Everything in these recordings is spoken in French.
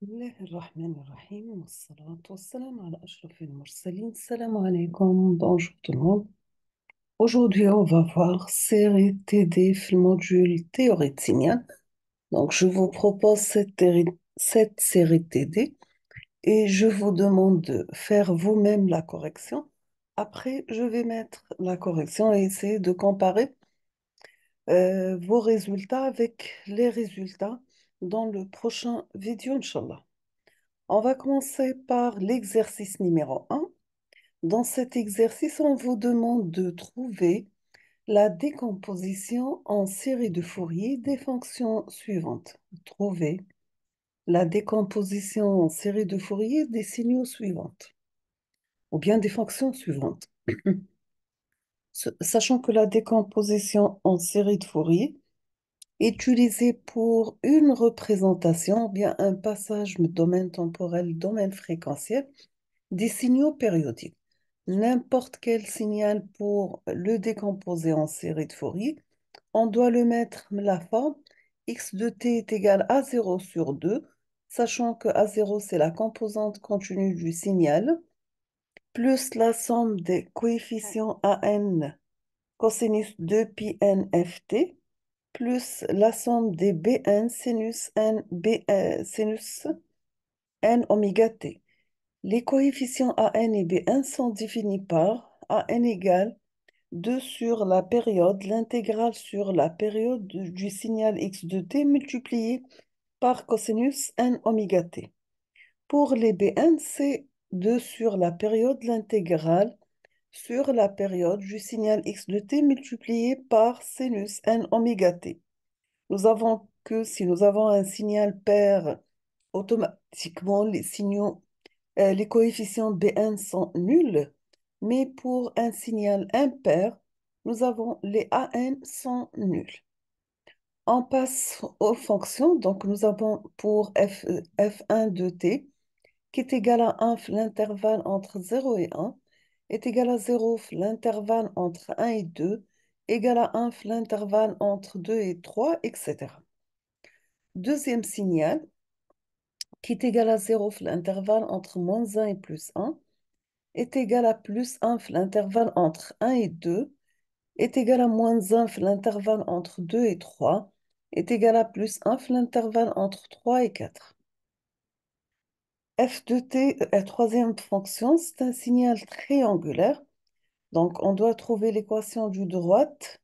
بسم الله الرحمن الرحيم والصلاة والسلام على أشرف المرسلين. Salam alaikum, bonjour tout le monde. Aujourd'hui, on va voir série TD, le module théorie de signal. Donc, je vous propose cette série TD et je vous demande de faire vous-même la correction. Après, je vais mettre la correction et essayer de comparer vos résultats avec les résultats dans le prochain vidéo, Inch'Allah. On va commencer par l'exercice numéro un. Dans cet exercice, on vous demande de trouver la décomposition en série de Fourier des fonctions suivantes. Trouver la décomposition en série de Fourier des signaux suivantes, ou bien des fonctions suivantes. Sachant que la décomposition en série de Fourier est utilisée pour une représentation, ou bien un passage domaine temporel, domaine fréquentiel, des signaux périodiques. N'importe quel signal pour le décomposer en série de Fourier, on doit le mettre la forme x de t est égal à 0 sur 2, sachant que A0 c'est la composante continue du signal, plus la somme des coefficients AN cosinus 2 pi n ft, plus la somme des Bn sinus n, sinus n oméga t. Les coefficients AN et BN sont définis par AN égale 2 sur la période, l'intégrale sur la période du signal x de t multiplié par cosinus n oméga t. Pour les BN, c'est 2 sur la période, l'intégrale sur la période du signal x de t multiplié par sinus n oméga t. Nous avons que si nous avons un signal pair, automatiquement les coefficients Bn sont nuls, mais pour un signal impair, nous avons les An sont nuls. On passe aux fonctions, donc nous avons pour f1 de t, qui est égal à 1, l'intervalle entre 0 et 1, est égal à 0, l'intervalle entre 1 et 2, égal à 1, l'intervalle entre 2 et 3, etc. Deuxième signal, qui est égal à 0, l'intervalle entre moins 1 et plus 1, est égal à plus 1, l'intervalle entre 1 et 2, est égal à moins 1, l'intervalle entre 2 et 3, est égal à plus 1, l'intervalle entre 3 et 4. F de t, la troisième fonction, c'est un signal triangulaire. Donc, on doit trouver l'équation du droite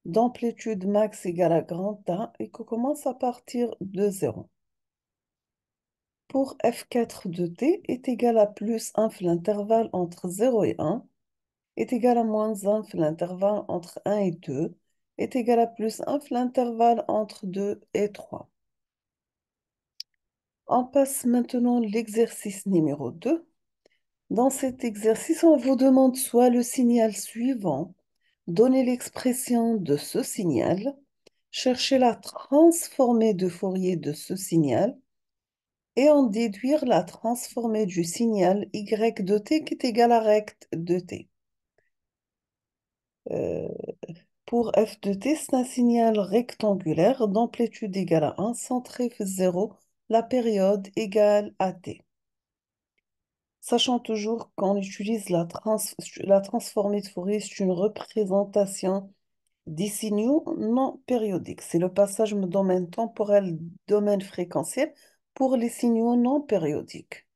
d'amplitude max égale à grand A et qui commence à partir de 0. Pour F4 de t est égal à plus 1, l'intervalle entre 0 et 1, est égal à moins 1, l'intervalle entre 1 et 2, est égal à plus 1, l'intervalle entre 2 et 3. On passe maintenant à l'exercice numéro 2. Dans cet exercice, on vous demande soit le signal suivant, donner l'expression de ce signal, chercher la transformée de Fourier de ce signal et en déduire la transformée du signal y de t qui est égal à rect de t. Euh, Pour f de t, c'est un signal rectangulaire d'amplitude égale à 1, centré 0, la période égale à t. Sachant toujours qu'on utilise la transformée de Fourier, c'est une représentation des signaux non périodiques. C'est le passage de domaine temporel, domaine fréquentiel pour les signaux non périodiques.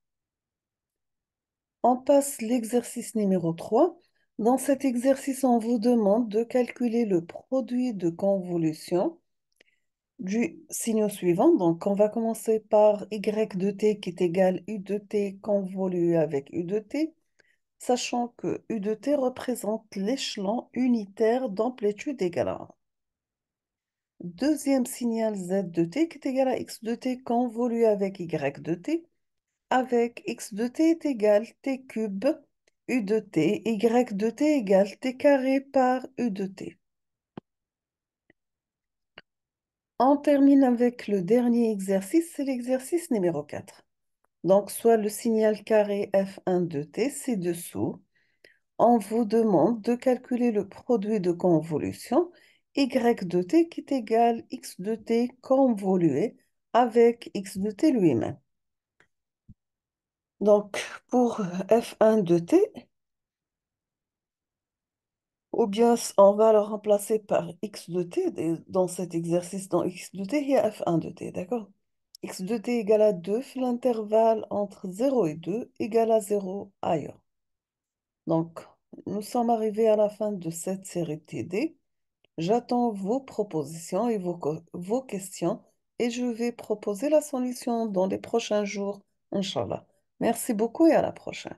On passe l'exercice numéro 3. Dans cet exercice, on vous demande de calculer le produit de convolution du signe suivant. Donc, on va commencer par y de t qui est égal u de t convolué avec u de t, sachant que u de t représente l'échelon unitaire d'amplitude égale à 1. Deuxième signal z de t qui est égal à x de t convolué avec y de t, avec x de t est égal t cube u de t, y de t égale t carré par u de t. On termine avec le dernier exercice, c'est l'exercice numéro 4. Donc, soit le signal carré f1 de t, c'est dessous. On vous demande de calculer le produit de convolution y de t qui est égal x de t convolué avec x de t lui-même. Donc, pour f1 de t, ou bien on va le remplacer par x de t. Dans cet exercice, dans x de t, il y a f1 de t, d'accord? X de t égale à 2, l'intervalle entre 0 et 2 égale à 0 ailleurs. Donc, nous sommes arrivés à la fin de cette série TD. J'attends vos propositions et vos questions et je vais proposer la solution dans les prochains jours, Inch'Allah. Merci beaucoup et à la prochaine.